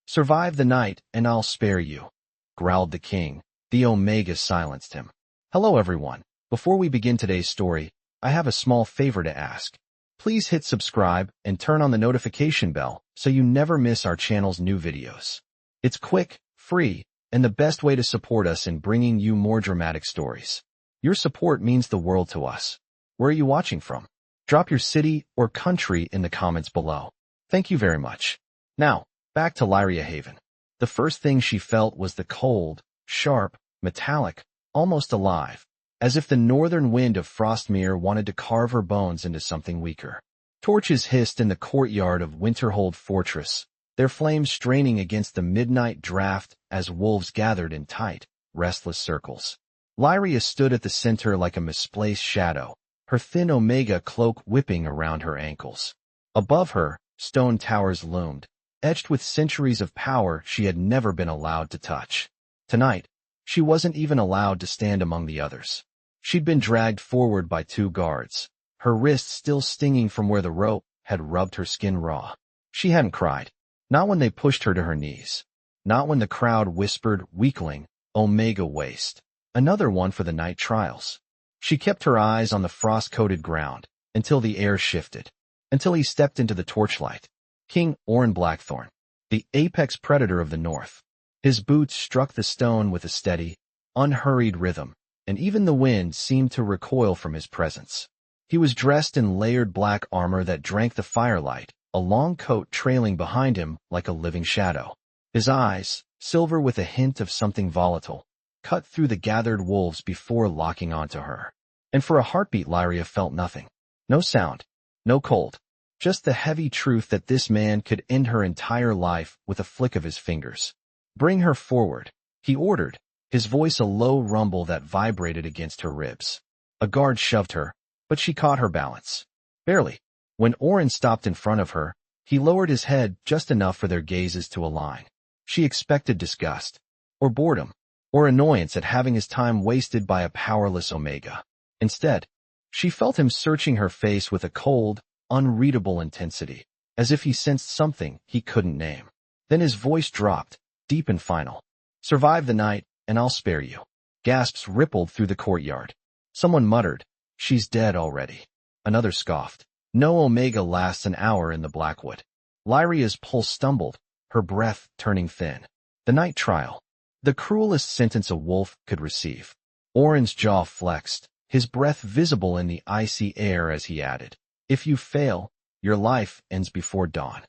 Survive the night, and I'll spare you, growled the king. The Omega silenced him. Hello everyone. Before we begin today's story, I have a small favor to ask. Please hit subscribe and turn on the notification bell so you never miss our channel's new videos. It's quick, free, and the best way to support us in bringing you more dramatic stories. Your support means the world to us. Where are you watching from? Drop your city or country in the comments below. Thank you very much. Now, back to Lyria Haven. The first thing she felt was the cold, sharp, metallic, almost alive, as if the northern wind of Frostmere wanted to carve her bones into something weaker. Torches hissed in the courtyard of Winterhold Fortress, their flames straining against the midnight draft as wolves gathered in tight, restless circles. Lyria stood at the center like a misplaced shadow, her thin Omega cloak whipping around her ankles. Above her, stone towers loomed, etched with centuries of power she had never been allowed to touch. Tonight, she wasn't even allowed to stand among the others. She'd been dragged forward by two guards, her wrists still stinging from where the rope had rubbed her skin raw. She hadn't cried, not when they pushed her to her knees, not when the crowd whispered, "Weakling, Omega waste, another one for the night trials." She kept her eyes on the frost-coated ground until the air shifted, until he stepped into the torchlight. King Auren Blackthorn, the apex predator of the north. His boots struck the stone with a steady, unhurried rhythm, and even the wind seemed to recoil from his presence. He was dressed in layered black armor that drank the firelight, a long coat trailing behind him like a living shadow. His eyes, silver with a hint of something volatile, cut through the gathered wolves before locking onto her. And for a heartbeat Lyria felt nothing. No sound, no cold, just the heavy truth that this man could end her entire life with a flick of his fingers. "Bring her forward," he ordered, his voice a low rumble that vibrated against her ribs. A guard shoved her, but she caught her balance. Barely. When Auren stopped in front of her, he lowered his head just enough for their gazes to align. She expected disgust, or boredom, or annoyance at having his time wasted by a powerless Omega. Instead, she felt him searching her face with a cold, unreadable intensity, as if he sensed something he couldn't name. Then his voice dropped, deep and final. "Survive the night, and I'll spare you." Gasps rippled through the courtyard. Someone muttered, "She's dead already." Another scoffed, "No Omega lasts an hour in the Blackwood." Lyria's pulse stumbled, her breath turning thin. The night trial. The cruelest sentence a wolf could receive. Auren's jaw flexed, his breath visible in the icy air as he added, "If you fail, your life ends before dawn."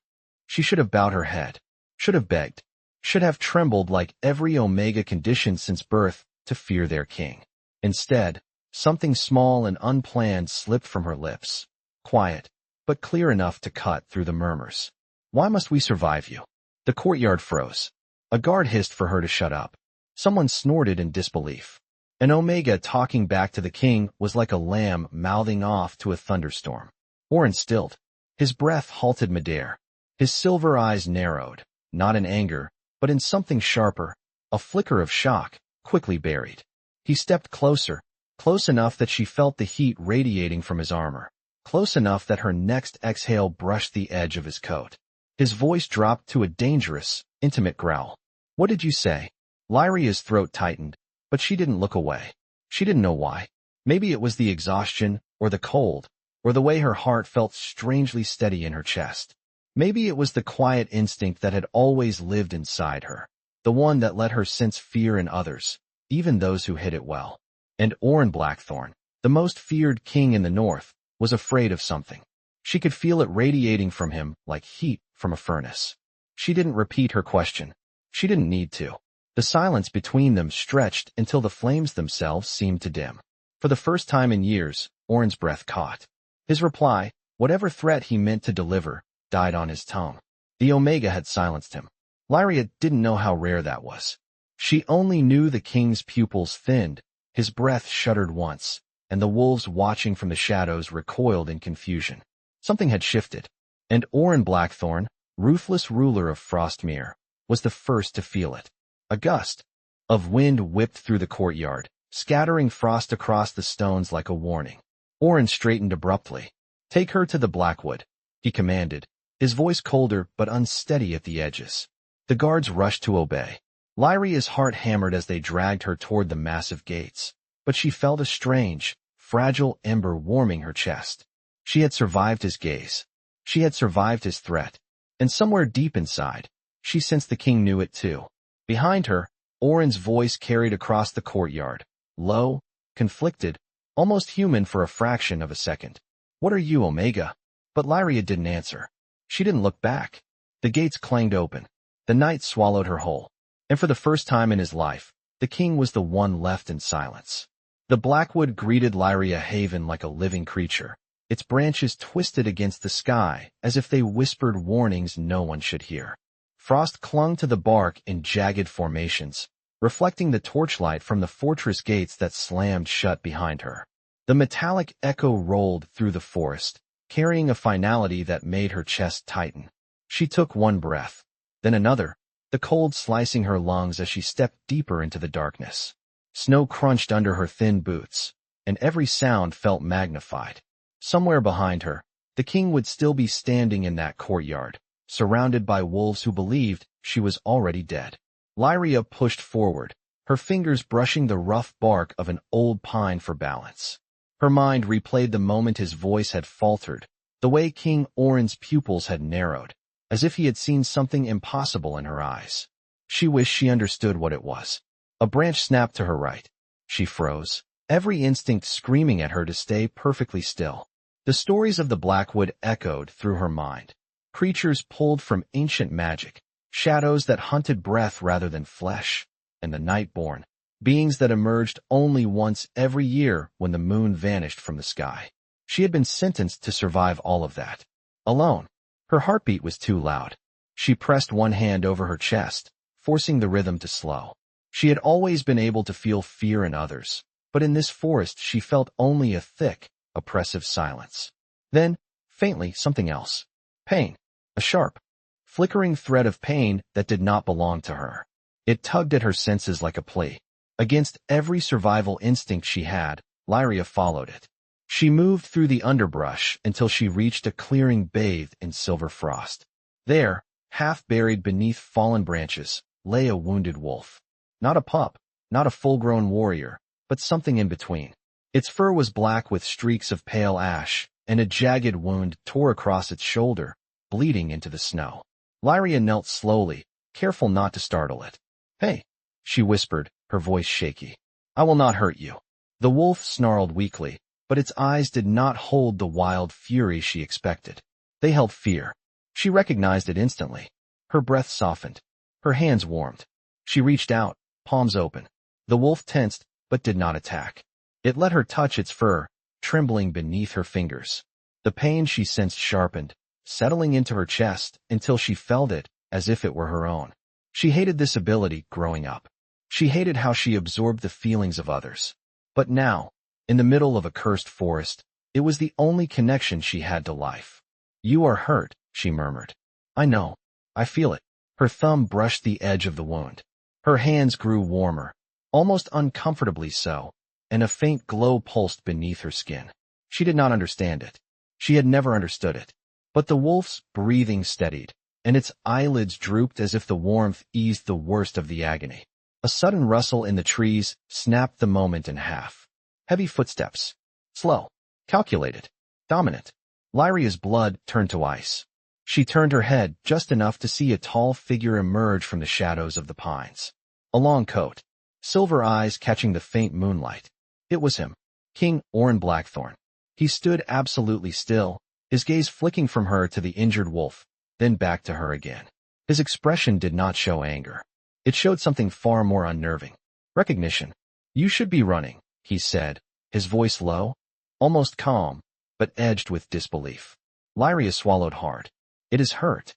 She should have bowed her head, should have begged, should have trembled like every Omega conditioned since birth to fear their king. Instead, something small and unplanned slipped from her lips, quiet, but clear enough to cut through the murmurs. "Why must we survive you?" The courtyard froze. A guard hissed for her to shut up. Someone snorted in disbelief. An Omega talking back to the king was like a lamb mouthing off to a thunderstorm. Auren stilled. His breath halted midair. His silver eyes narrowed, not in anger, but in something sharper, a flicker of shock, quickly buried. He stepped closer, close enough that she felt the heat radiating from his armor, close enough that her next exhale brushed the edge of his coat. His voice dropped to a dangerous, intimate growl. "What did you say?" Lyria's throat tightened, but she didn't look away. She didn't know why. Maybe it was the exhaustion, or the cold, or the way her heart felt strangely steady in her chest. Maybe it was the quiet instinct that had always lived inside her, the one that let her sense fear in others, even those who hid it well. And Auren Blackthorn, the most feared king in the north, was afraid of something. She could feel it radiating from him like heat from a furnace. She didn't repeat her question. She didn't need to. The silence between them stretched until the flames themselves seemed to dim. For the first time in years, Auren's breath caught. His reply, whatever threat he meant to deliver, died on his tongue. The Omega had silenced him. Lyria didn't know how rare that was. She only knew the king's pupils thinned, his breath shuddered once, and the wolves watching from the shadows recoiled in confusion. Something had shifted, and Auren Blackthorn, ruthless ruler of Frostmere, was the first to feel it. A gust of wind whipped through the courtyard, scattering frost across the stones like a warning. Auren straightened abruptly. "Take her to the Blackwood," he commanded, his voice colder but unsteady at the edges. The guards rushed to obey. Lyria's heart hammered as they dragged her toward the massive gates, but she felt a strange, fragile ember warming her chest. She had survived his gaze. She had survived his threat. And somewhere deep inside, she sensed the king knew it too. Behind her, Auren's voice carried across the courtyard, low, conflicted, almost human for a fraction of a second. "What are you, Omega?" But Lyria didn't answer. She didn't look back. The gates clanged open. The night swallowed her whole. And for the first time in his life, the king was the one left in silence. The Blackwood greeted Lyria Haven like a living creature, its branches twisted against the sky as if they whispered warnings no one should hear. Frost clung to the bark in jagged formations, reflecting the torchlight from the fortress gates that slammed shut behind her. The metallic echo rolled through the forest, carrying a finality that made her chest tighten. She took one breath, then another, the cold slicing her lungs as she stepped deeper into the darkness. Snow crunched under her thin boots, and every sound felt magnified. Somewhere behind her, the king would still be standing in that courtyard, surrounded by wolves who believed she was already dead. Lyria pushed forward, her fingers brushing the rough bark of an old pine for balance. Her mind replayed the moment his voice had faltered, the way King Auren's pupils had narrowed, as if he had seen something impossible in her eyes. She wished she understood what it was. A branch snapped to her right. She froze, every instinct screaming at her to stay perfectly still. The stories of the Blackwood echoed through her mind. Creatures pulled from ancient magic, shadows that hunted breath rather than flesh, and the Nightborn, beings that emerged only once every year when the moon vanished from the sky. She had been sentenced to survive all of that. Alone. Her heartbeat was too loud. She pressed one hand over her chest, forcing the rhythm to slow. She had always been able to feel fear in others, but in this forest she felt only a thick, oppressive silence. Then, faintly, something else. Pain. A sharp, flickering thread of pain that did not belong to her. It tugged at her senses like a plea. Against every survival instinct she had, Lyria followed it. She moved through the underbrush until she reached a clearing bathed in silver frost. There, half buried beneath fallen branches, lay a wounded wolf. Not a pup, not a full-grown warrior, but something in between. Its fur was black with streaks of pale ash, and a jagged wound tore across its shoulder, bleeding into the snow. Lyria knelt slowly, careful not to startle it. "Hey," she whispered, her voice shaky. "I will not hurt you." The wolf snarled weakly, but its eyes did not hold the wild fury she expected. They held fear. She recognized it instantly. Her breath softened. Her hands warmed. She reached out, palms open. The wolf tensed, but did not attack. It let her touch its fur, trembling beneath her fingers. The pain she sensed sharpened, settling into her chest until she felt it as if it were her own. She hated this ability growing up. She hated how she absorbed the feelings of others. But now, in the middle of a cursed forest, it was the only connection she had to life. "You are hurt," she murmured. "I know. I feel it." Her thumb brushed the edge of the wound. Her hands grew warmer, almost uncomfortably so, and a faint glow pulsed beneath her skin. She did not understand it. She had never understood it. But the wolf's breathing steadied, and its eyelids drooped as if the warmth eased the worst of the agony. A sudden rustle in the trees snapped the moment in half. Heavy footsteps. Slow. Calculated. Dominant. Lyria's blood turned to ice. She turned her head just enough to see a tall figure emerge from the shadows of the pines. A long coat. Silver eyes catching the faint moonlight. It was him. King Auren Blackthorn. He stood absolutely still, his gaze flicking from her to the injured wolf, then back to her again. His expression did not show anger. It showed something far more unnerving. Recognition. "You should be running," he said, his voice low, almost calm, but edged with disbelief. Lyria swallowed hard. "It is hurt."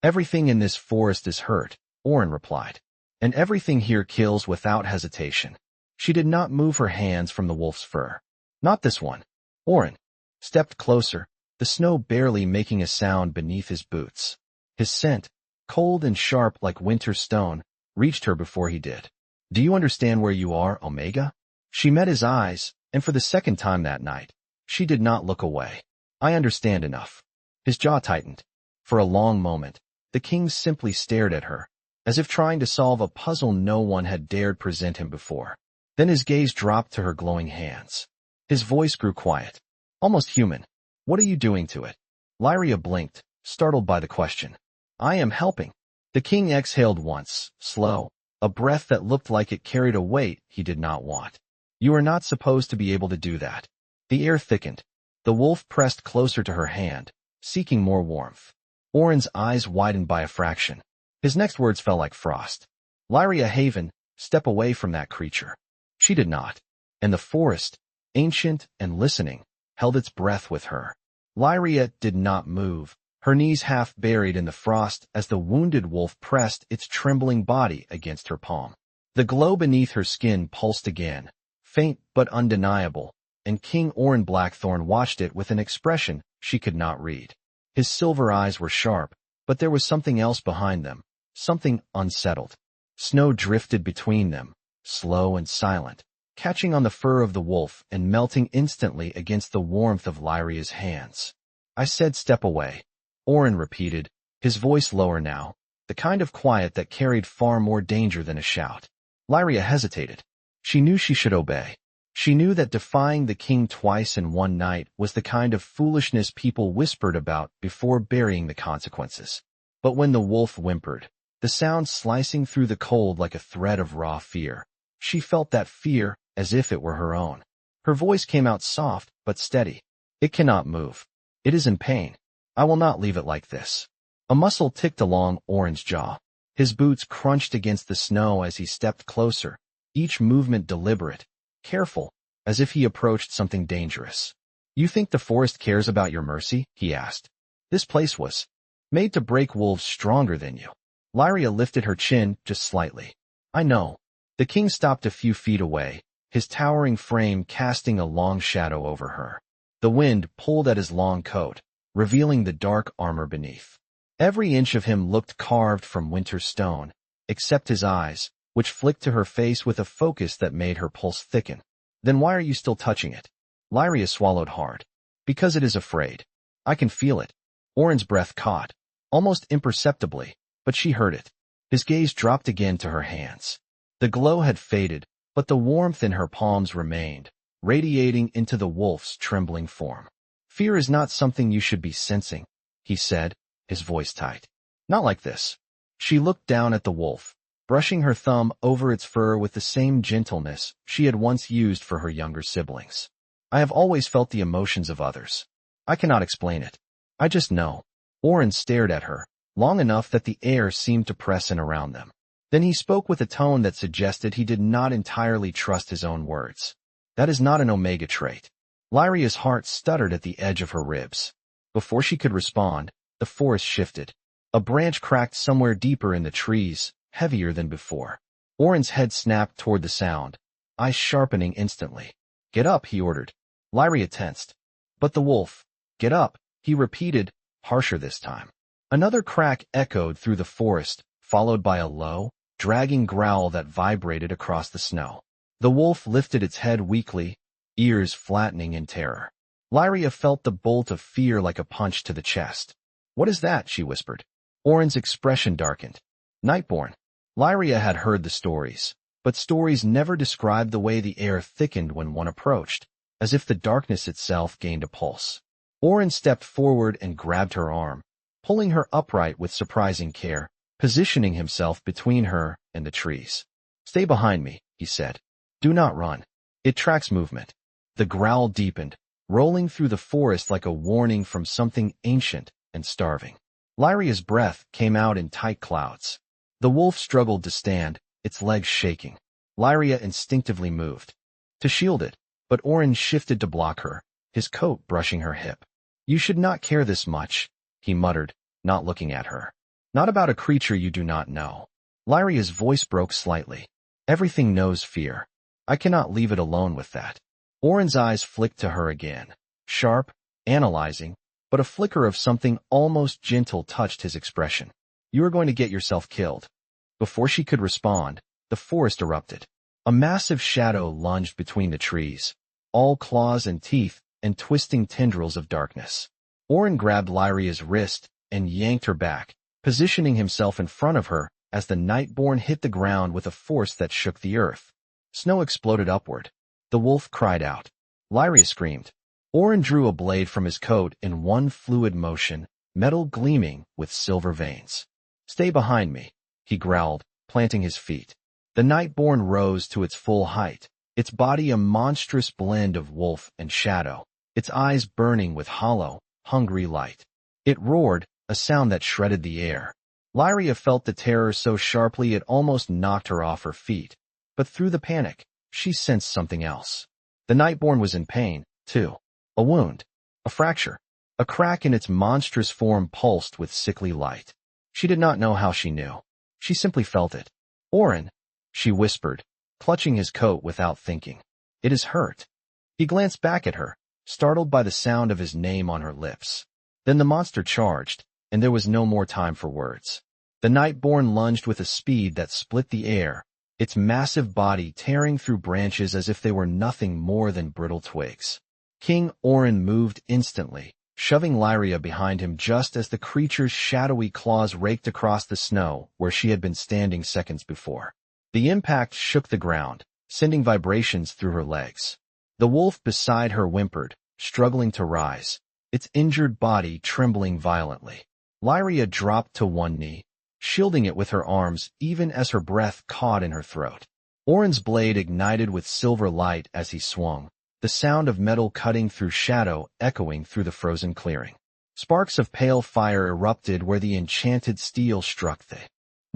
"Everything in this forest is hurt," Auren replied. "And everything here kills without hesitation." She did not move her hands from the wolf's fur. "Not this one." Auren stepped closer, the snow barely making a sound beneath his boots. His scent, cold and sharp like winter stone, reached her before he did. "Do you understand where you are, Omega?" She met his eyes, and for the second time that night, she did not look away. "I understand enough." His jaw tightened. For a long moment, the king simply stared at her, as if trying to solve a puzzle no one had dared present him before. Then his gaze dropped to her glowing hands. His voice grew quiet, almost human. What are you doing to it? Lyria blinked, startled by the question. I am helping. The king exhaled once, slow, a breath that looked like it carried a weight he did not want. You are not supposed to be able to do that. The air thickened. The wolf pressed closer to her hand, seeking more warmth. Auren's eyes widened by a fraction. His next words fell like frost. Lyria Haven, step away from that creature. She did not. And the forest, ancient and listening, held its breath with her. Lyria did not move, her knees half buried in the frost as the wounded wolf pressed its trembling body against her palm. The glow beneath her skin pulsed again, faint but undeniable, and King Auren Blackthorn watched it with an expression she could not read. His silver eyes were sharp, but there was something else behind them, something unsettled. Snow drifted between them, slow and silent, catching on the fur of the wolf and melting instantly against the warmth of Lyria's hands. I said step away, Auren repeated, his voice lower now, the kind of quiet that carried far more danger than a shout. Lyria hesitated. She knew she should obey. She knew that defying the king twice in one night was the kind of foolishness people whispered about before burying the consequences. But when the wolf whimpered, the sound slicing through the cold like a thread of raw fear, she felt that fear as if it were her own. Her voice came out soft but steady. It cannot move. It is in pain. I will not leave it like this. A muscle ticked along Auren's jaw. His boots crunched against the snow as he stepped closer, each movement deliberate, careful, as if he approached something dangerous. You think the forest cares about your mercy? He asked. This place was made to break wolves stronger than you. Lyria lifted her chin just slightly. I know. The king stopped a few feet away, his towering frame casting a long shadow over her. The wind pulled at his long coat, revealing the dark armor beneath. Every inch of him looked carved from winter stone, except his eyes, which flicked to her face with a focus that made her pulse thicken. Then why are you still touching it? Lyria swallowed hard. Because it is afraid. I can feel it. Auren's breath caught, almost imperceptibly, but she heard it. His gaze dropped again to her hands. The glow had faded, but the warmth in her palms remained, radiating into the wolf's trembling form. Fear is not something you should be sensing, he said, his voice tight. Not like this. She looked down at the wolf, brushing her thumb over its fur with the same gentleness she had once used for her younger siblings. I have always felt the emotions of others. I cannot explain it. I just know. Auren stared at her, long enough that the air seemed to press in around them. Then he spoke with a tone that suggested he did not entirely trust his own words. That is not an Omega trait. Lyria's heart stuttered at the edge of her ribs. Before she could respond, the forest shifted. A branch cracked somewhere deeper in the trees, heavier than before. Auren's head snapped toward the sound, eyes sharpening instantly. Get up, he ordered. Lyria tensed. But the wolf. Get up, he repeated, harsher this time. Another crack echoed through the forest, followed by a low, dragging growl that vibrated across the snow. The wolf lifted its head weakly, ears flattening in terror. Lyria felt the bolt of fear like a punch to the chest. What is that? She whispered. Auren's expression darkened. Nightborn. Lyria had heard the stories, but stories never described the way the air thickened when one approached, as if the darkness itself gained a pulse. Auren stepped forward and grabbed her arm, pulling her upright with surprising care, positioning himself between her and the trees. Stay behind me, he said. Do not run. It tracks movement. The growl deepened, rolling through the forest like a warning from something ancient and starving. Lyria's breath came out in tight clouds. The wolf struggled to stand, its legs shaking. Lyria instinctively moved to shield it, but Auren shifted to block her, his coat brushing her hip. You should not care this much, he muttered, not looking at her. Not about a creature you do not know. Lyria's voice broke slightly. Everything knows fear. I cannot leave it alone with that. Auren's eyes flicked to her again, sharp, analyzing, but a flicker of something almost gentle touched his expression. You are going to get yourself killed. Before she could respond, the forest erupted. A massive shadow lunged between the trees, all claws and teeth and twisting tendrils of darkness. Auren grabbed Lyria's wrist and yanked her back, positioning himself in front of her, as the Nightborn hit the ground with a force that shook the earth. Snow exploded upward. The wolf cried out. Lyria screamed. Auren drew a blade from his coat in one fluid motion, metal gleaming with silver veins. Stay behind me, he growled, planting his feet. The Nightborn rose to its full height, its body a monstrous blend of wolf and shadow, its eyes burning with hollow, hungry light. It roared, a sound that shredded the air. Lyria felt the terror so sharply it almost knocked her off her feet. But through the panic, she sensed something else. The Nightborn was in pain, too. A wound, a fracture, a crack in its monstrous form pulsed with sickly light. She did not know how she knew. She simply felt it. Auren, she whispered, clutching his coat without thinking. It is hurt. He glanced back at her, startled by the sound of his name on her lips. Then the monster charged, and there was no more time for words. The Nightborn lunged with a speed that split the air, its massive body tearing through branches as if they were nothing more than brittle twigs. King Auren moved instantly, shoving Lyria behind him just as the creature's shadowy claws raked across the snow where she had been standing seconds before. The impact shook the ground, sending vibrations through her legs. The wolf beside her whimpered, struggling to rise, its injured body trembling violently. Lyria dropped to one knee, shielding it with her arms even as her breath caught in her throat. Auren's blade ignited with silver light as he swung, the sound of metal cutting through shadow echoing through the frozen clearing. Sparks of pale fire erupted where the enchanted steel struck the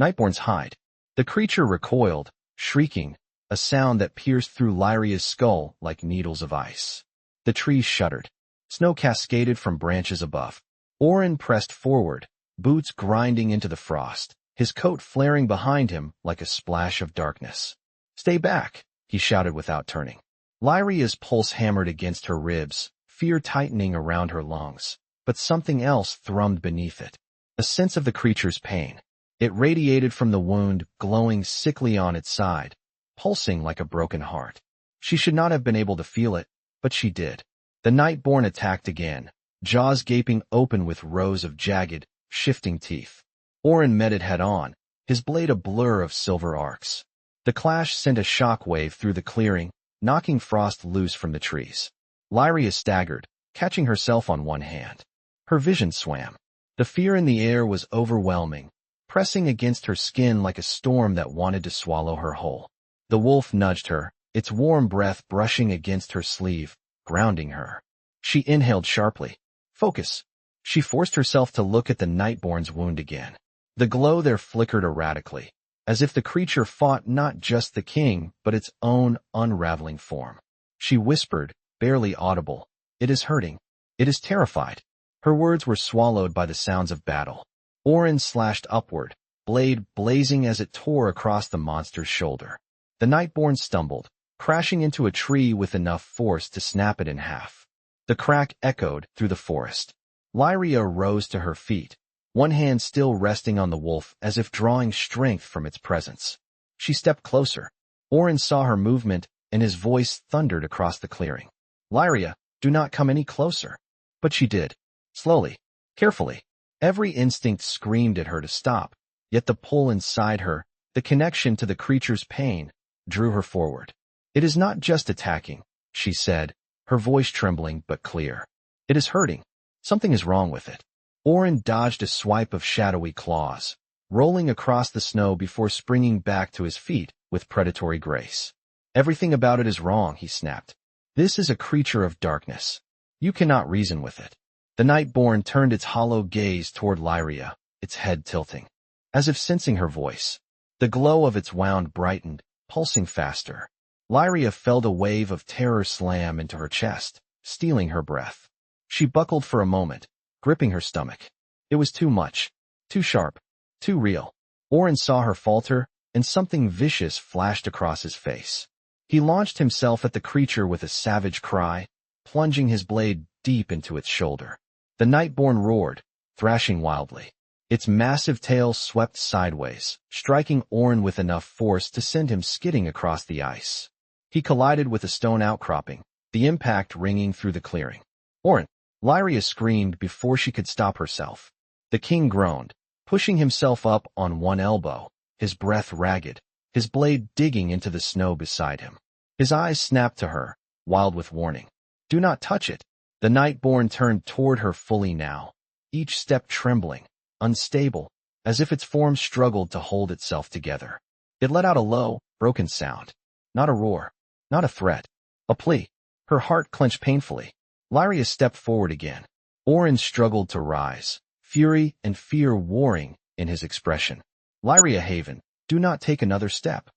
Nightborn's hide. The creature recoiled, shrieking, a sound that pierced through Lyria's skull like needles of ice. The trees shuddered. Snow cascaded from branches above. Auren pressed forward, boots grinding into the frost, his coat flaring behind him like a splash of darkness. Stay back, he shouted without turning. Lyria's pulse hammered against her ribs, fear tightening around her lungs, but something else thrummed beneath it. A sense of the creature's pain. It radiated from the wound, glowing sickly on its side, pulsing like a broken heart. She should not have been able to feel it, but she did. The Nightborn attacked again, jaws gaping open with rows of jagged, shifting teeth. Auren met it head-on, his blade a blur of silver arcs. The clash sent a shock wave through the clearing, knocking frost loose from the trees. Lyria staggered, catching herself on one hand. Her vision swam. The fear in the air was overwhelming, pressing against her skin like a storm that wanted to swallow her whole. The wolf nudged her, its warm breath brushing against her sleeve, grounding her. She inhaled sharply. Focus. She forced herself to look at the Nightborn's wound again. The glow there flickered erratically, as if the creature fought not just the king, but its own unraveling form. She whispered, barely audible, "It is hurting. It is terrified." Her words were swallowed by the sounds of battle. Auren slashed upward, blade blazing as it tore across the monster's shoulder. The Nightborn stumbled, crashing into a tree with enough force to snap it in half. The crack echoed through the forest. Lyria rose to her feet, one hand still resting on the wolf as if drawing strength from its presence. She stepped closer. Auren saw her movement, and his voice thundered across the clearing. "Lyria, do not come any closer." But she did. Slowly, carefully. Every instinct screamed at her to stop, yet the pull inside her, the connection to the creature's pain, drew her forward. "It is not just attacking," she said, her voice trembling but clear. "It is hurting. Something is wrong with it." Auren dodged a swipe of shadowy claws, rolling across the snow before springing back to his feet with predatory grace. "Everything about it is wrong," he snapped. "This is a creature of darkness. You cannot reason with it." The Nightborn turned its hollow gaze toward Lyria, its head tilting, as if sensing her voice. The glow of its wound brightened, pulsing faster. Lyria felt a wave of terror slam into her chest, stealing her breath. She buckled for a moment, gripping her stomach. It was too much, too sharp, too real. Auren saw her falter, and something vicious flashed across his face. He launched himself at the creature with a savage cry, plunging his blade deep into its shoulder. The Nightborn roared, thrashing wildly. Its massive tail swept sideways, striking Auren with enough force to send him skidding across the ice. He collided with a stone outcropping, the impact ringing through the clearing. "Auren!" Lyria screamed before she could stop herself. The king groaned, pushing himself up on one elbow, his breath ragged, his blade digging into the snow beside him. His eyes snapped to her, wild with warning. Do not touch it. The Nightborn turned toward her fully now, each step trembling, unstable, as if its form struggled to hold itself together. It let out a low, broken sound. Not a roar, not a threat, a plea. Her heart clenched painfully. Lyria stepped forward again. Auren struggled to rise, fury and fear warring in his expression. Lyria Haven, do not take another step.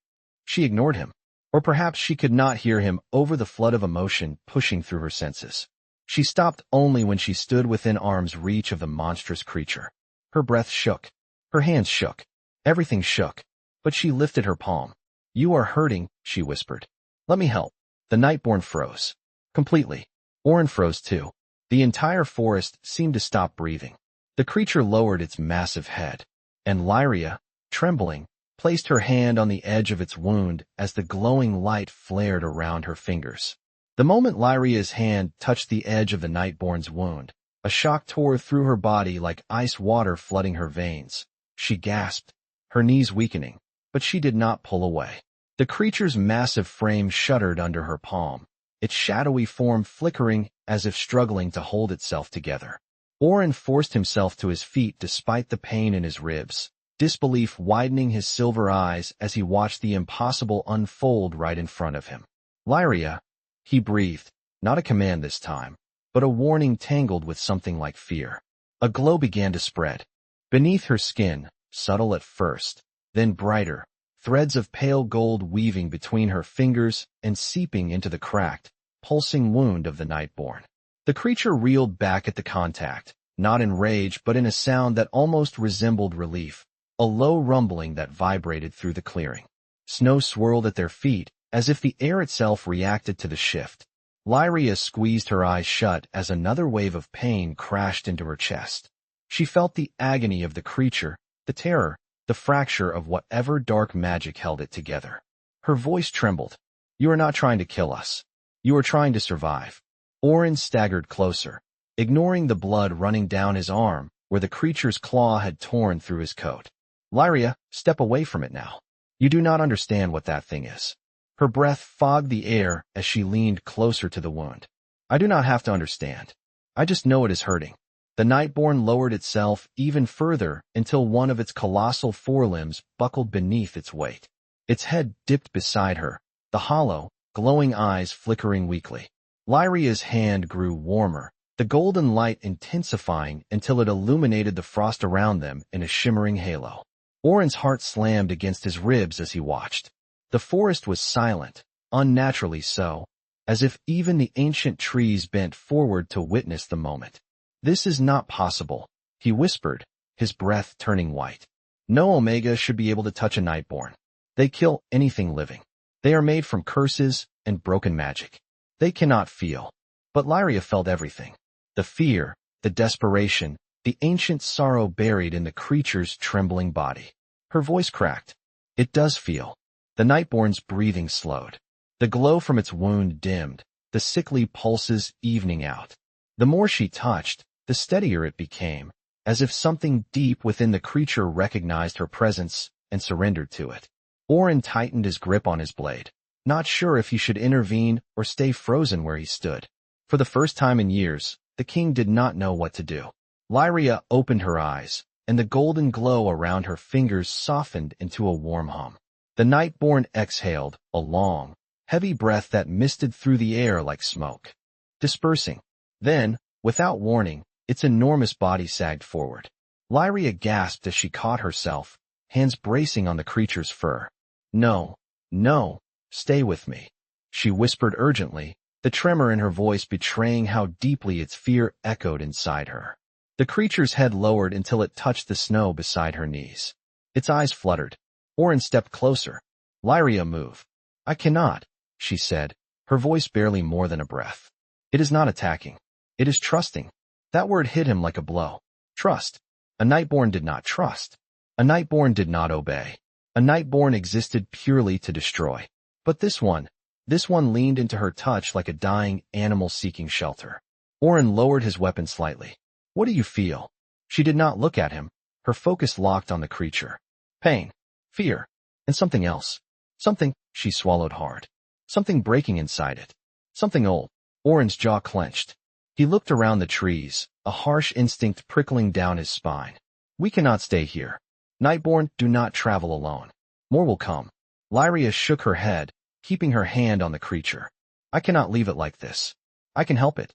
She ignored him. Or perhaps she could not hear him over the flood of emotion pushing through her senses. She stopped only when she stood within arm's reach of the monstrous creature. Her breath shook. Her hands shook. Everything shook. But she lifted her palm. You are hurting, she whispered. Let me help. The Nightborn froze. Completely. Auren froze too. The entire forest seemed to stop breathing. The creature lowered its massive head. And Lyria, trembling, placed her hand on the edge of its wound as the glowing light flared around her fingers. The moment Lyria's hand touched the edge of the Nightborn's wound, a shock tore through her body like ice water flooding her veins. She gasped, her knees weakening, but she did not pull away. The creature's massive frame shuddered under her palm, its shadowy form flickering as if struggling to hold itself together. Auren forced himself to his feet despite the pain in his ribs, disbelief widening his silver eyes as he watched the impossible unfold right in front of him. Lyria, he breathed, not a command this time, but a warning tangled with something like fear. A glow began to spread. Beneath her skin, subtle at first, then brighter, threads of pale gold weaving between her fingers and seeping into the cracked, pulsing wound of the Nightborn. The creature reeled back at the contact, not in rage but in a sound that almost resembled relief, a low rumbling that vibrated through the clearing. Snow swirled at their feet, as if the air itself reacted to the shift. Lyria squeezed her eyes shut as another wave of pain crashed into her chest. She felt the agony of the creature, the terror, the fracture of whatever dark magic held it together. Her voice trembled. You are not trying to kill us. You are trying to survive. Auren staggered closer, ignoring the blood running down his arm where the creature's claw had torn through his coat. Lyria, step away from it now. You do not understand what that thing is. Her breath fogged the air as she leaned closer to the wound. I do not have to understand. I just know it is hurting. The Nightborn lowered itself even further until one of its colossal forelimbs buckled beneath its weight. Its head dipped beside her, the hollow, glowing eyes flickering weakly. Lyria's hand grew warmer, the golden light intensifying until it illuminated the frost around them in a shimmering halo. Auren's heart slammed against his ribs as he watched. The forest was silent, unnaturally so, as if even the ancient trees bent forward to witness the moment. This is not possible, he whispered, his breath turning white. No Omega should be able to touch a Nightborn. They kill anything living. They are made from curses and broken magic. They cannot feel. But Lyria felt everything. The fear, the desperation, the ancient sorrow buried in the creature's trembling body. Her voice cracked. It does feel. The Nightborn's breathing slowed. The glow from its wound dimmed, the sickly pulses evening out. The more she touched, the steadier it became, as if something deep within the creature recognized her presence and surrendered to it. Auren tightened his grip on his blade, not sure if he should intervene or stay frozen where he stood. For the first time in years, the king did not know what to do. Lyria opened her eyes, and the golden glow around her fingers softened into a warm hum. The Nightborn exhaled, a long, heavy breath that misted through the air like smoke, dispersing. Then, without warning, its enormous body sagged forward. Lyria gasped as she caught herself, hands bracing on the creature's fur. No, no, stay with me, she whispered urgently, the tremor in her voice betraying how deeply its fear echoed inside her. The creature's head lowered until it touched the snow beside her knees. Its eyes fluttered. Auren stepped closer. Lyria, move. I cannot, she said, her voice barely more than a breath. It is not attacking. It is trusting. That word hit him like a blow. Trust. A Nightborn did not trust. A Nightborn did not obey. A Nightborn existed purely to destroy. But this one leaned into her touch like a dying animal seeking shelter. Auren lowered his weapon slightly. What do you feel? She did not look at him, her focus locked on the creature. Pain. fear, and something else. Something, she swallowed hard. Something breaking inside it. Something old. Auren's jaw clenched. He looked around the trees, a harsh instinct prickling down his spine. We cannot stay here. Nightborn, do not travel alone. More will come. Lyria shook her head, keeping her hand on the creature. I cannot leave it like this. I can help it.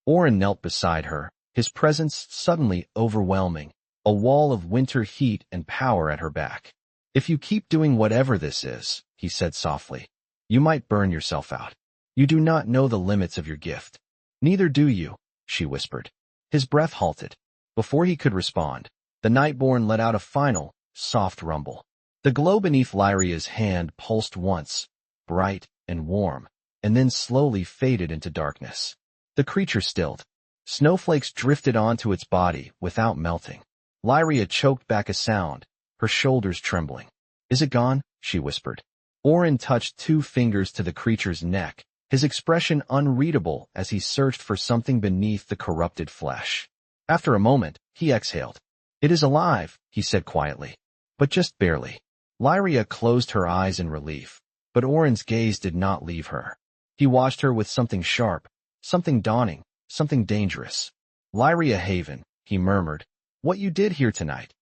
Auren knelt beside her, his presence suddenly overwhelming, a wall of winter heat and power at her back. If you keep doing whatever this is, he said softly, you might burn yourself out. You do not know the limits of your gift. Neither do you, she whispered. His breath halted. Before he could respond, the Nightborn let out a final, soft rumble. The glow beneath Lyria's hand pulsed once, bright and warm, and then slowly faded into darkness. The creature stilled. Snowflakes drifted onto its body without melting. Lyria choked back a sound, her shoulders trembling. Is it gone? She whispered. Auren touched 2 fingers to the creature's neck, his expression unreadable as he searched for something beneath the corrupted flesh. After a moment, he exhaled. It is alive, he said quietly. But just barely. Lyria closed her eyes in relief, but Auren's gaze did not leave her. He watched her with something sharp, something dawning, something dangerous. Lyria Haven, he murmured, what you did here tonight.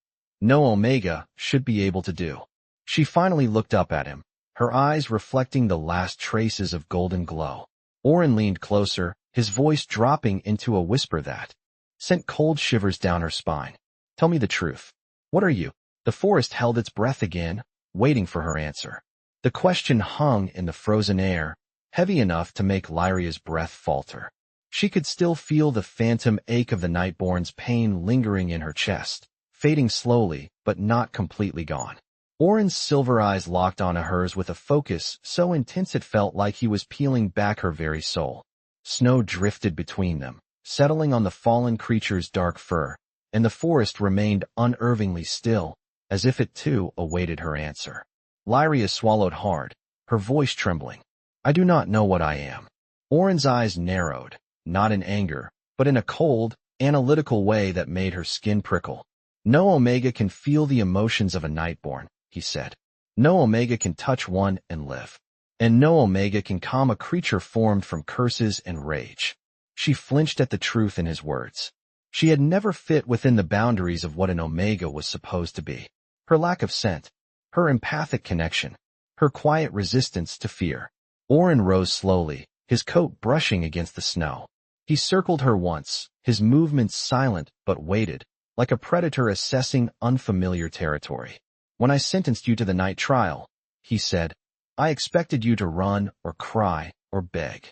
No Omega should be able to do. She finally looked up at him, her eyes reflecting the last traces of golden glow. Auren leaned closer, his voice dropping into a whisper that sent cold shivers down her spine. Tell me the truth. What are you? The forest held its breath again, waiting for her answer. The question hung in the frozen air, heavy enough to make Lyria's breath falter. She could still feel the phantom ache of the Nightborn's pain lingering in her chest, fading slowly but not completely gone. Auren's silver eyes locked onto hers with a focus so intense it felt like he was peeling back her very soul. Snow drifted between them, settling on the fallen creature's dark fur, and the forest remained unervingly still, as if it too awaited her answer. Lyria swallowed hard, her voice trembling. I do not know what I am. Auren's eyes narrowed, not in anger, but in a cold, analytical way that made her skin prickle. No Omega can feel the emotions of a Nightborn, he said. No Omega can touch one and live. And no Omega can calm a creature formed from curses and rage. She flinched at the truth in his words. She had never fit within the boundaries of what an Omega was supposed to be. Her lack of scent, her empathic connection, her quiet resistance to fear. Auren rose slowly, his coat brushing against the snow. He circled her once, his movements silent but weighted, like a predator assessing unfamiliar territory. When I sentenced you to the night trial, he said, I expected you to run or cry or beg.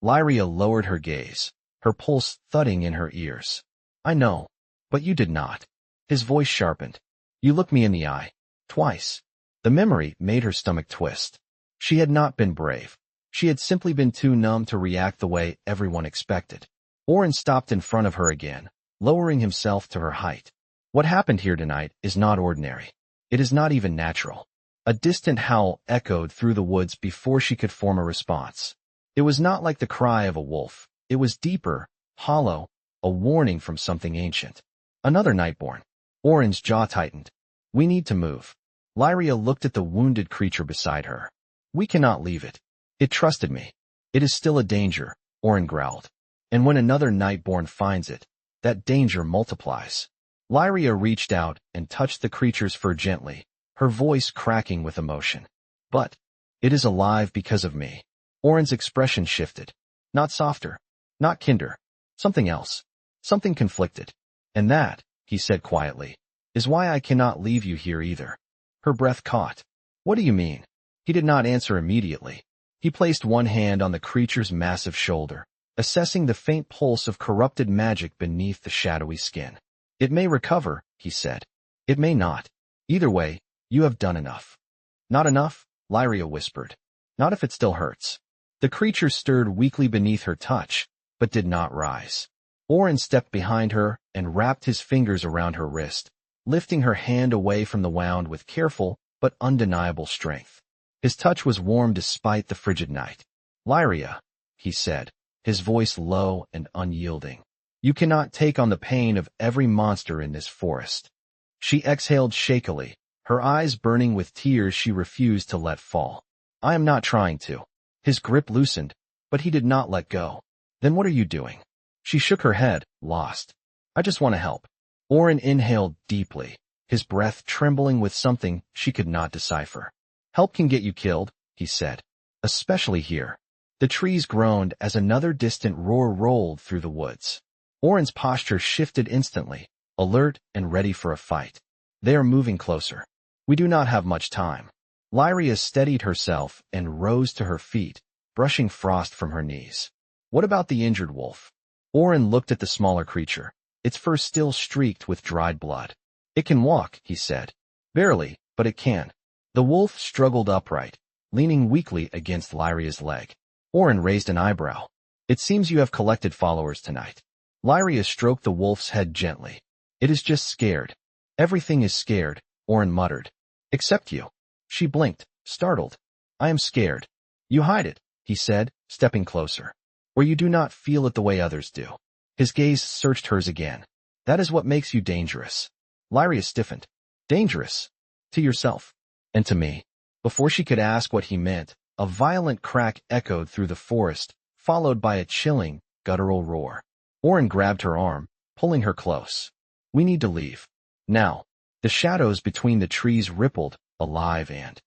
Lyria lowered her gaze, her pulse thudding in her ears. I know, but you did not. His voice sharpened. You looked me in the eye. Twice. The memory made her stomach twist. She had not been brave. She had simply been too numb to react the way everyone expected. Auren stopped in front of her again, lowering himself to her height. What happened here tonight is not ordinary. It is not even natural. A distant howl echoed through the woods before she could form a response. It was not like the cry of a wolf. It was deeper, hollow, a warning from something ancient. Another Nightborn. Auren's jaw tightened. We need to move. Lyria looked at the wounded creature beside her. We cannot leave it. It trusted me. It is still a danger, Auren growled. And when another Nightborn finds it, that danger multiplies. Lyria reached out and touched the creature's fur gently, her voice cracking with emotion. But it is alive because of me. Auren's expression shifted. Not softer, not kinder, something else, something conflicted. And that, he said quietly, is why I cannot leave you here either. Her breath caught. What do you mean? He did not answer immediately. He placed one hand on the creature's massive shoulder, assessing the faint pulse of corrupted magic beneath the shadowy skin. It may recover, he said. It may not. Either way, you have done enough. Not enough, Lyria whispered. Not if it still hurts. The creature stirred weakly beneath her touch, but did not rise. Auren stepped behind her and wrapped his fingers around her wrist, lifting her hand away from the wound with careful but undeniable strength. His touch was warm despite the frigid night. Lyria, he said, his voice low and unyielding. You cannot take on the pain of every monster in this forest. She exhaled shakily, Her eyes burning with tears she refused to let fall. I am not trying to. His grip loosened, but he did not let go. Then what are you doing? She shook her head, lost. I just want to help. Auren inhaled deeply, his breath trembling with something she could not decipher. Help can get you killed, he said. Especially here. The trees groaned as another distant roar rolled through the woods. Auren's posture shifted instantly, alert and ready for a fight. They are moving closer. We do not have much time. Lyria steadied herself and rose to her feet, brushing frost from her knees. What about the injured wolf? Auren looked at the smaller creature, its fur still streaked with dried blood. It can walk, he said. Barely, but it can. The wolf struggled upright, leaning weakly against Lyria's leg. Auren raised an eyebrow. It seems you have collected followers tonight. Lyria stroked the wolf's head gently. It is just scared. Everything is scared, Auren muttered. Except you. She blinked, startled. I am scared. You hide it, he said, stepping closer. Or you do not feel it the way others do. His gaze searched hers again. That is what makes you dangerous. Lyria stiffened. Dangerous? To yourself. And to me. Before she could ask what he meant, a violent crack echoed through the forest, followed by a chilling, guttural roar. Auren grabbed her arm, pulling her close. We need to leave. Now. The shadows between the trees rippled, alive and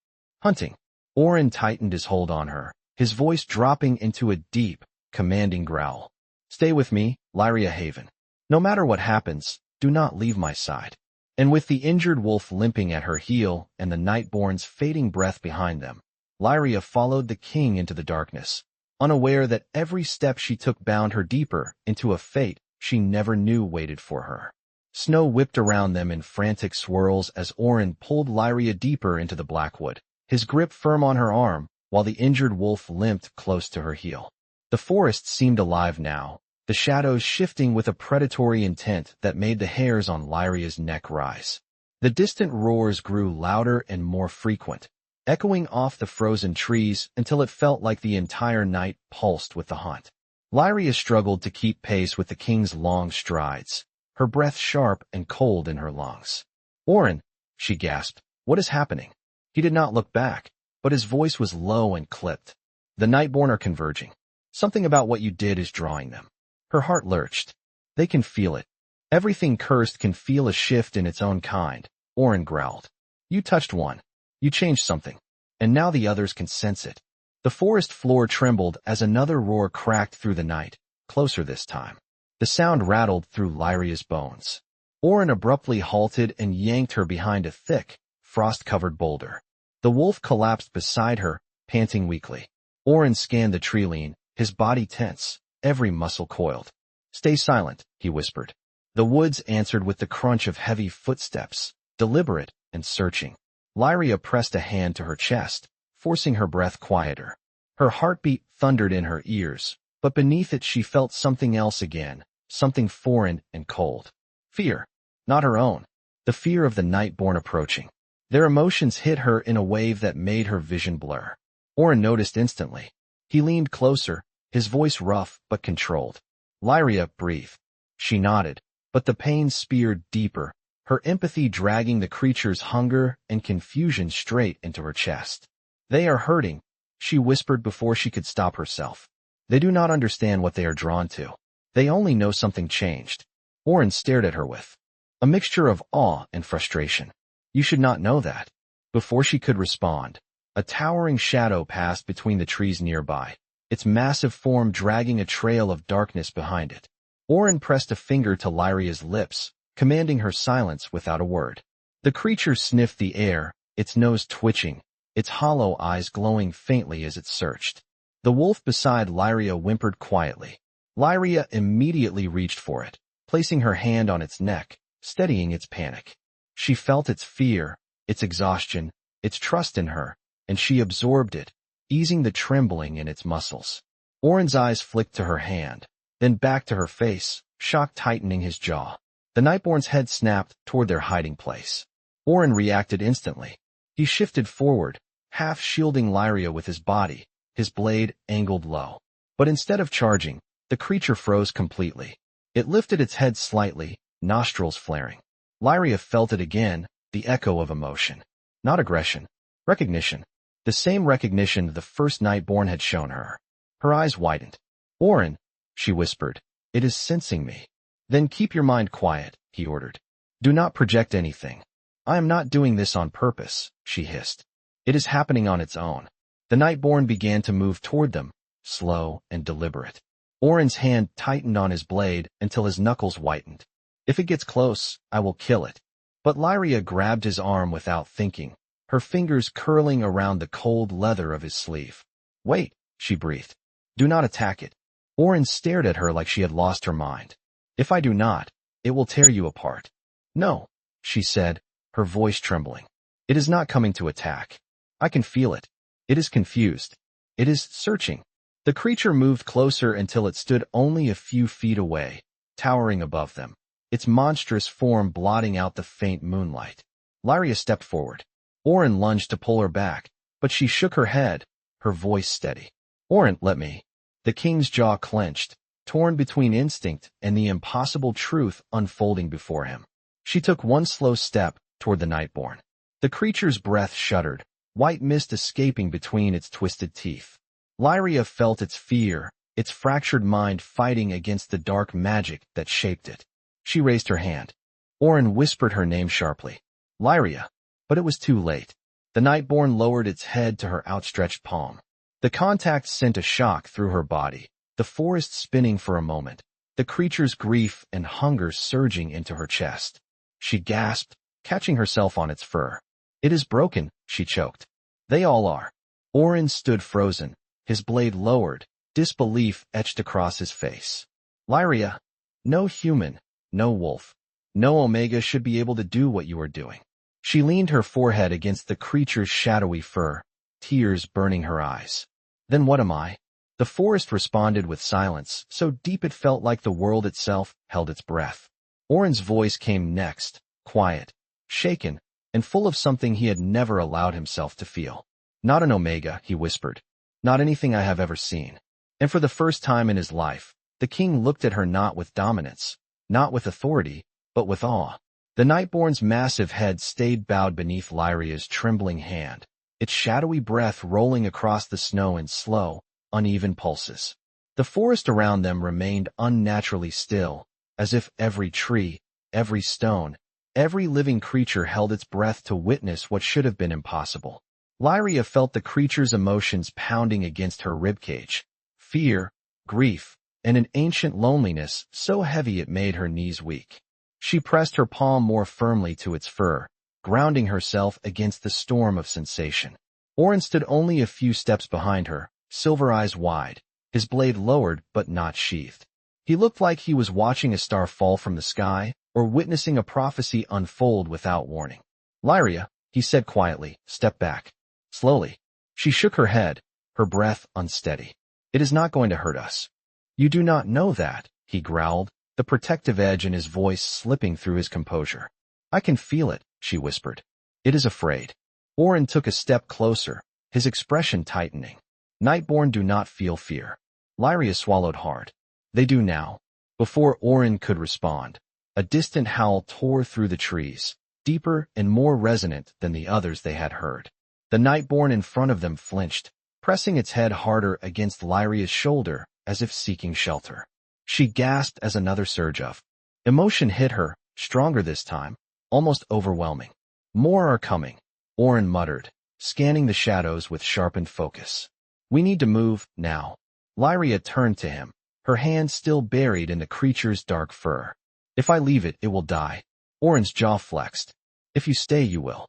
hunting. Auren tightened his hold on her, his voice dropping into a deep, commanding growl. Stay with me, Lyria Haven. No matter what happens, do not leave my side. And with the injured wolf limping at her heel and the Nightborn's fading breath behind them, Lyria followed the king into the darkness, unaware that every step she took bound her deeper into a fate she never knew waited for her. Snow whipped around them in frantic swirls as Auren pulled Lyria deeper into the Blackwood, his grip firm on her arm, while the injured wolf limped close to her heel. The forest seemed alive now, the shadows shifting with a predatory intent that made the hairs on Lyria's neck rise. The distant roars grew louder and more frequent, echoing off the frozen trees until it felt like the entire night pulsed with the hunt. Lyria struggled to keep pace with the king's long strides, her breath sharp and cold in her lungs. Auren, she gasped, what is happening? He did not look back, but his voice was low and clipped. The Nightborn are converging. Something about what you did is drawing them. Her heart lurched. They can feel it. Everything cursed can feel a shift in its own kind, Auren growled. You touched one. You changed something. And now the others can sense it. The forest floor trembled as another roar cracked through the night, closer this time. The sound rattled through Lyria's bones. Auren abruptly halted and yanked her behind a thick, frost-covered boulder. The wolf collapsed beside her, panting weakly. Auren scanned the tree-line, his body tense, every muscle coiled. Stay silent, he whispered. The woods answered with the crunch of heavy footsteps, deliberate and searching. Lyria pressed a hand to her chest, forcing her breath quieter. Her heartbeat thundered in her ears, but beneath it she felt something else again, something foreign and cold. Fear. Not her own. The fear of the Nightborn approaching. Their emotions hit her in a wave that made her vision blur. Auren noticed instantly. He leaned closer, his voice rough but controlled. Lyria, breathe. She nodded, but the pain speared deeper, her empathy dragging the creature's hunger and confusion straight into her chest. They are hurting, she whispered before she could stop herself. They do not understand what they are drawn to. They only know something changed. Auren stared at her with a mixture of awe and frustration. You should not know that. Before she could respond, a towering shadow passed between the trees nearby, its massive form dragging a trail of darkness behind it. Auren pressed a finger to Lyria's lips, commanding her silence without a word. The creature sniffed the air, its nose twitching, its hollow eyes glowing faintly as it searched. The wolf beside Lyria whimpered quietly. Lyria immediately reached for it, placing her hand on its neck, steadying its panic. She felt its fear, its exhaustion, its trust in her, and she absorbed it, easing the trembling in its muscles. Auren's eyes flicked to her hand, then back to her face, shock tightening his jaw. The Nightborn's head snapped toward their hiding place. Auren reacted instantly. He shifted forward, half shielding Lyria with his body, his blade angled low. But instead of charging, the creature froze completely. It lifted its head slightly, nostrils flaring. Lyria felt it again, the echo of emotion. Not aggression. Recognition. The same recognition the first Nightborn had shown her. Her eyes widened. Auren, she whispered. It is sensing me. Then keep your mind quiet, he ordered. Do not project anything. I am not doing this on purpose, she hissed. It is happening on its own. The Nightborn began to move toward them, slow and deliberate. Auren's hand tightened on his blade until his knuckles whitened. If it gets close, I will kill it. But Lyria grabbed his arm without thinking, her fingers curling around the cold leather of his sleeve. Wait, she breathed. Do not attack it. Auren stared at her like she had lost her mind. If I do not, it will tear you apart. No, she said, her voice trembling. It is not coming to attack. I can feel it. It is confused. It is searching. The creature moved closer until it stood only a few feet away, towering above them, its monstrous form blotting out the faint moonlight. Lyria stepped forward. Auren lunged to pull her back, but she shook her head, her voice steady. Auren, let me. The king's jaw clenched, torn between instinct and the impossible truth unfolding before him. She took one slow step toward the Nightborn. The creature's breath shuddered, white mist escaping between its twisted teeth. Lyria felt its fear, its fractured mind fighting against the dark magic that shaped it. She raised her hand. Auren whispered her name sharply. Lyria. But it was too late. The Nightborn lowered its head to her outstretched palm. The contact sent a shock through her body, the forest spinning for a moment, the creature's grief and hunger surging into her chest. She gasped, catching herself on its fur. It is broken, she choked. They all are. Auren stood frozen, his blade lowered, disbelief etched across his face. Lyria, no human, no wolf, no Omega should be able to do what you are doing. She leaned her forehead against the creature's shadowy fur, tears burning her eyes. Then what am I? The forest responded with silence, so deep it felt like the world itself held its breath. Auren's voice came next, quiet, shaken, and full of something he had never allowed himself to feel. Not an Omega, he whispered. Not anything I have ever seen. And for the first time in his life, the king looked at her not with dominance, not with authority, but with awe. The Nightborn's massive head stayed bowed beneath Lyria's trembling hand, its shadowy breath rolling across the snow in slow, uneven pulses. The forest around them remained unnaturally still, as if every tree, every stone, every living creature held its breath to witness what should have been impossible. Lyria felt the creature's emotions pounding against her ribcage, fear, grief, and an ancient loneliness so heavy it made her knees weak. She pressed her palm more firmly to its fur, grounding herself against the storm of sensation. Auren stood only a few steps behind her, silver eyes wide, his blade lowered but not sheathed. He looked like he was watching a star fall from the sky or witnessing a prophecy unfold without warning. Lyria, he said quietly, step back. Slowly. She shook her head, her breath unsteady. It is not going to hurt us. You do not know that, he growled, the protective edge in his voice slipping through his composure. I can feel it, she whispered. It is afraid. Auren took a step closer, his expression tightening. Nightborn do not feel fear. Lyria swallowed hard. They do now. Before Auren could respond, a distant howl tore through the trees, deeper and more resonant than the others they had heard. The Nightborn in front of them flinched, pressing its head harder against Lyria's shoulder as if seeking shelter. She gasped as another surge of emotion hit her, stronger this time, almost overwhelming. More are coming, Auren muttered, scanning the shadows with sharpened focus. We need to move, now. Lyria turned to him, her hand still buried in the creature's dark fur. If I leave it, it will die. Auren's jaw flexed. If you stay, you will.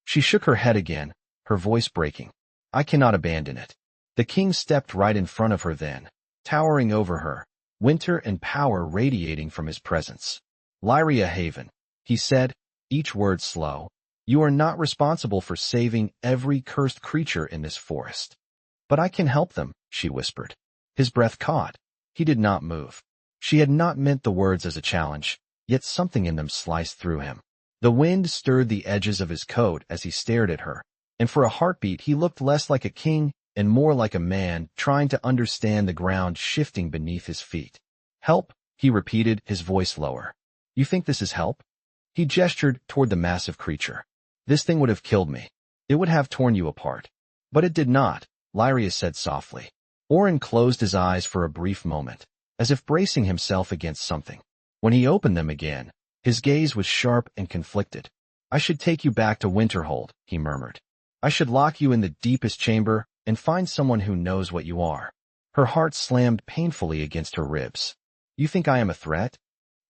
She shook her head again, her voice breaking. I cannot abandon it. The king stepped right in front of her then, towering over her, winter and power radiating from his presence. Lyria Haven, he said, each word slow. You are not responsible for saving every cursed creature in this forest. But I can help them, she whispered. His breath caught. He did not move. She had not meant the words as a challenge, yet something in them sliced through him. The wind stirred the edges of his coat as he stared at her, and for a heartbeat he looked less like a king and more like a man trying to understand the ground shifting beneath his feet. Help, he repeated, his voice lower. You think this is help? He gestured toward the massive creature. This thing would have killed me. It would have torn you apart. But it did not, Lyria said softly. Auren closed his eyes for a brief moment, as if bracing himself against something. When he opened them again, his gaze was sharp and conflicted. I should take you back to Winterhold, he murmured. I should lock you in the deepest chamber and find someone who knows what you are. Her heart slammed painfully against her ribs. You think I am a threat?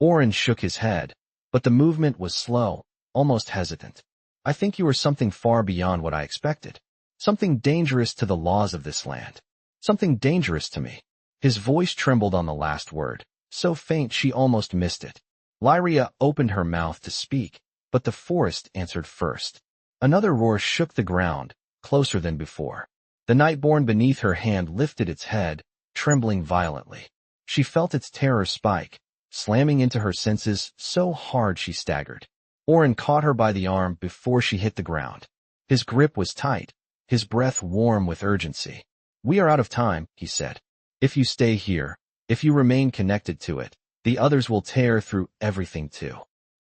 Auren shook his head, but the movement was slow, almost hesitant. I think you are something far beyond what I expected. Something dangerous to the laws of this land. Something dangerous to me. His voice trembled on the last word, so faint she almost missed it. Lyria opened her mouth to speak, but the forest answered first. Another roar shook the ground, closer than before. The Nightborn beneath her hand lifted its head, trembling violently. She felt its terror spike, slamming into her senses so hard she staggered. Auren caught her by the arm before she hit the ground. His grip was tight, his breath warm with urgency. We are out of time, he said. If you stay here, if you remain connected to it, the others will tear through everything too.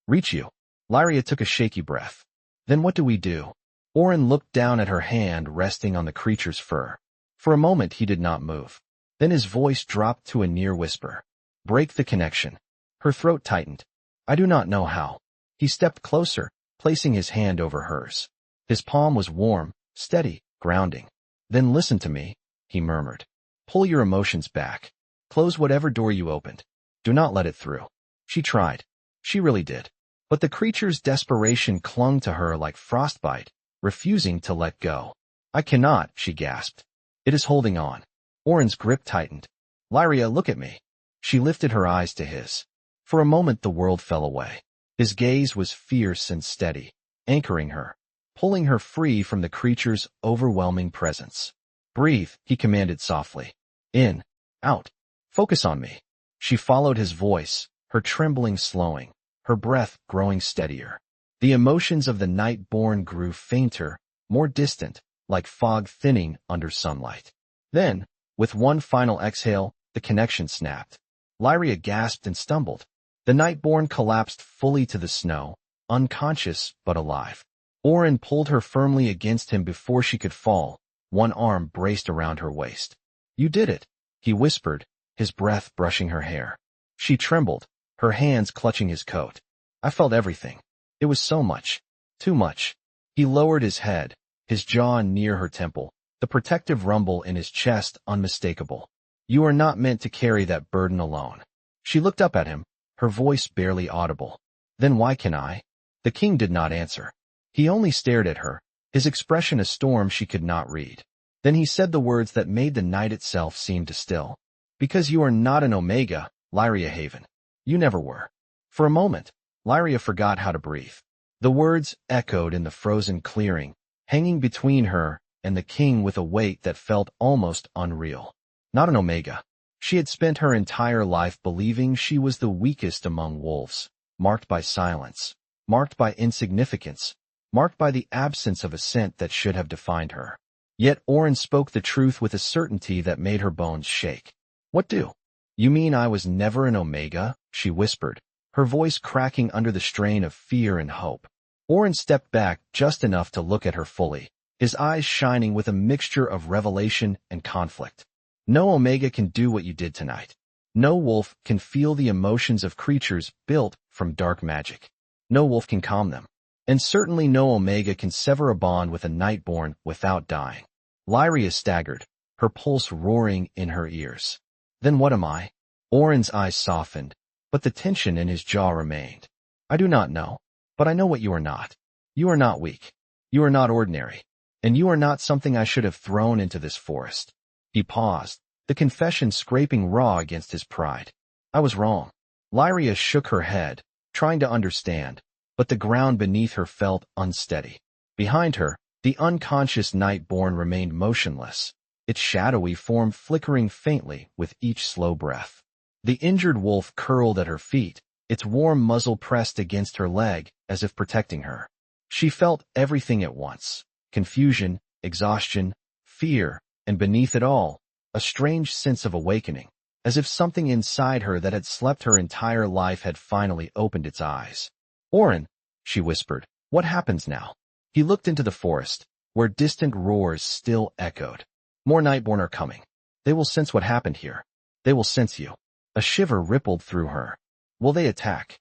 Reach you. Lyria took a shaky breath. Then what do we do? Auren looked down at her hand resting on the creature's fur. For a moment he did not move. Then his voice dropped to a near whisper. Break the connection. Her throat tightened. I do not know how. He stepped closer, placing his hand over hers. His palm was warm, steady, grounding. Then listen to me, he murmured. Pull your emotions back. Close whatever door you opened. Do not let it through. She tried. She really did. But the creature's desperation clung to her like frostbite, refusing to let go. I cannot, she gasped. It is holding on. Auren's grip tightened. Lyria, look at me. She lifted her eyes to his. For a moment the world fell away. His gaze was fierce and steady, anchoring her, pulling her free from the creature's overwhelming presence. Breathe, he commanded softly. In, out. Focus on me. She followed his voice, her trembling slowing, her breath growing steadier. The emotions of the Nightborn grew fainter, more distant, like fog thinning under sunlight. Then, with one final exhale, the connection snapped. Lyria gasped and stumbled. The Nightborn collapsed fully to the snow, unconscious but alive. Auren pulled her firmly against him before she could fall, one arm braced around her waist. You did it, he whispered, his breath brushing her hair. She trembled, her hands clutching his coat. I felt everything. It was so much. Too much. He lowered his head, his jaw near her temple, the protective rumble in his chest unmistakable. You are not meant to carry that burden alone. She looked up at him, her voice barely audible. Then why can I? The king did not answer. He only stared at her, his expression a storm she could not read. Then he said the words that made the night itself seem to still. Because you are not an Omega, Lyria Haven. You never were. For a moment, Lyria forgot how to breathe. The words echoed in the frozen clearing, hanging between her and the king with a weight that felt almost unreal. Not an Omega. She had spent her entire life believing she was the weakest among wolves, marked by silence, marked by insignificance, marked by the absence of a scent that should have defined her. Yet Auren spoke the truth with a certainty that made her bones shake. What do? You mean I was never an Omega? She whispered, her voice cracking under the strain of fear and hope. Auren stepped back just enough to look at her fully, his eyes shining with a mixture of revelation and conflict. No Omega can do what you did tonight. No wolf can feel the emotions of creatures built from dark magic. No wolf can calm them. And certainly no Omega can sever a bond with a Nightborn without dying. Lyria staggered, her pulse roaring in her ears. Then what am I? Auren's eyes softened, but the tension in his jaw remained. I do not know, but I know what you are not. You are not weak. You are not ordinary. And you are not something I should have thrown into this forest. He paused, the confession scraping raw against his pride. I was wrong. Lyria shook her head, trying to understand, but the ground beneath her felt unsteady. Behind her, the unconscious Nightborn remained motionless, its shadowy form flickering faintly with each slow breath. The injured wolf curled at her feet, its warm muzzle pressed against her leg as if protecting her. She felt everything at once: confusion, exhaustion, fear, and beneath it all, a strange sense of awakening, as if something inside her that had slept her entire life had finally opened its eyes. Auren, she whispered, what happens now? He looked into the forest, where distant roars still echoed. More Nightborn are coming. They will sense what happened here. They will sense you. A shiver rippled through her. Will they attack?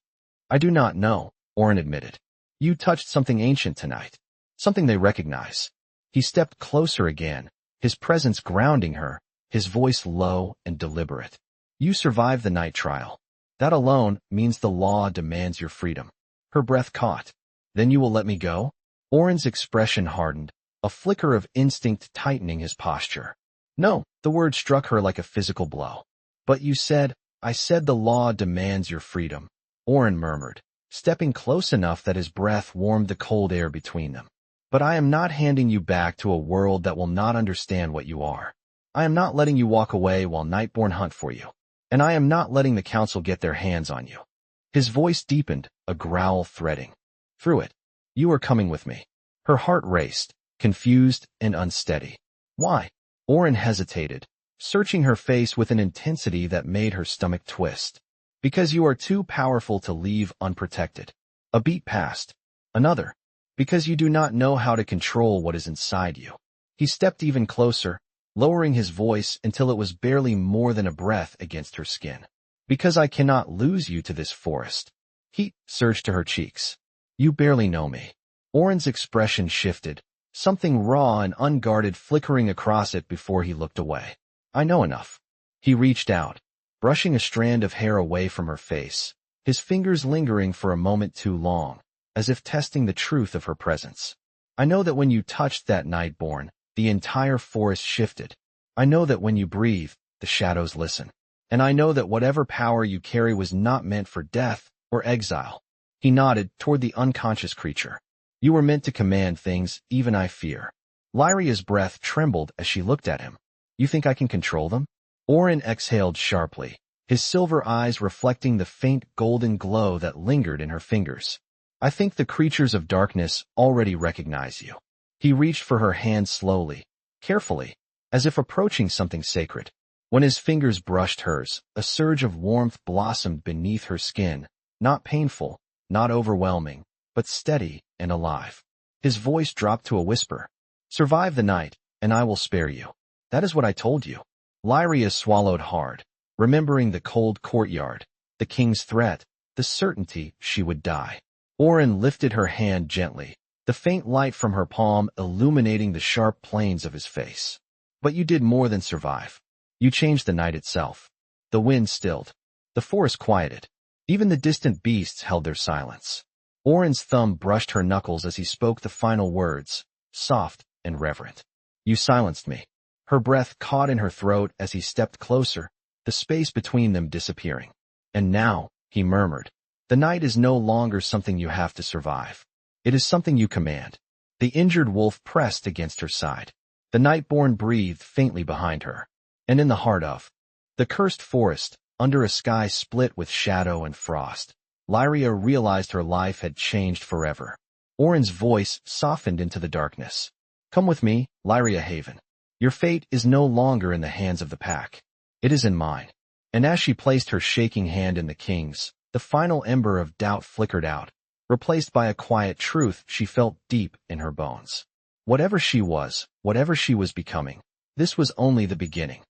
I do not know, Auren admitted. You touched something ancient tonight. Something they recognize. He stepped closer again, his presence grounding her, his voice low and deliberate. You survived the night trial. That alone means the law demands your freedom. Her breath caught. Then you will let me go? Auren's expression hardened, a flicker of instinct tightening his posture. No, the word struck her like a physical blow. But you said, I said the law demands your freedom, Auren murmured, stepping close enough that his breath warmed the cold air between them. But I am not handing you back to a world that will not understand what you are. I am not letting you walk away while Nightborn hunt for you. And I am not letting the council get their hands on you. His voice deepened, a growl threading through it. You are coming with me. Her heart raced, confused and unsteady. Why? Auren hesitated, searching her face with an intensity that made her stomach twist. Because you are too powerful to leave unprotected. A beat passed. Another. Because you do not know how to control what is inside you. He stepped even closer, lowering his voice until it was barely more than a breath against her skin. Because I cannot lose you to this forest. Heat surged to her cheeks. You barely know me. Auren's expression shifted, something raw and unguarded flickering across it before he looked away. I know enough. He reached out, brushing a strand of hair away from her face, his fingers lingering for a moment too long, as if testing the truth of her presence. I know that when you touched that Nightborn, the entire forest shifted. I know that when you breathe, the shadows listen. And I know that whatever power you carry was not meant for death or exile. He nodded toward the unconscious creature. You were meant to command things even I fear. Lyria's breath trembled as she looked at him. You think I can control them? Auren exhaled sharply, his silver eyes reflecting the faint golden glow that lingered in her fingers. I think the creatures of darkness already recognize you. He reached for her hand slowly, carefully, as if approaching something sacred. When his fingers brushed hers, a surge of warmth blossomed beneath her skin, not painful, not overwhelming, but steady and alive. His voice dropped to a whisper. Survive the night, and I will spare you. That is what I told you. Lyria swallowed hard, remembering the cold courtyard, the king's threat, the certainty she would die. Auren lifted her hand gently, the faint light from her palm illuminating the sharp planes of his face. But you did more than survive. You changed the night itself. The wind stilled. The forest quieted. Even the distant beasts held their silence. Auren's thumb brushed her knuckles as he spoke the final words, soft and reverent. You silenced me. Her breath caught in her throat as he stepped closer, the space between them disappearing. And now, he murmured, the night is no longer something you have to survive. It is something you command. The injured wolf pressed against her side. The Nightborn breathed faintly behind her. And in the heart of the cursed forest, under a sky split with shadow and frost, Lyria realized her life had changed forever. Auren's voice softened into the darkness. Come with me, Lyria Haven. Your fate is no longer in the hands of the pack. It is in mine. And as she placed her shaking hand in the king's, the final ember of doubt flickered out, replaced by a quiet truth she felt deep in her bones. Whatever she was becoming, this was only the beginning.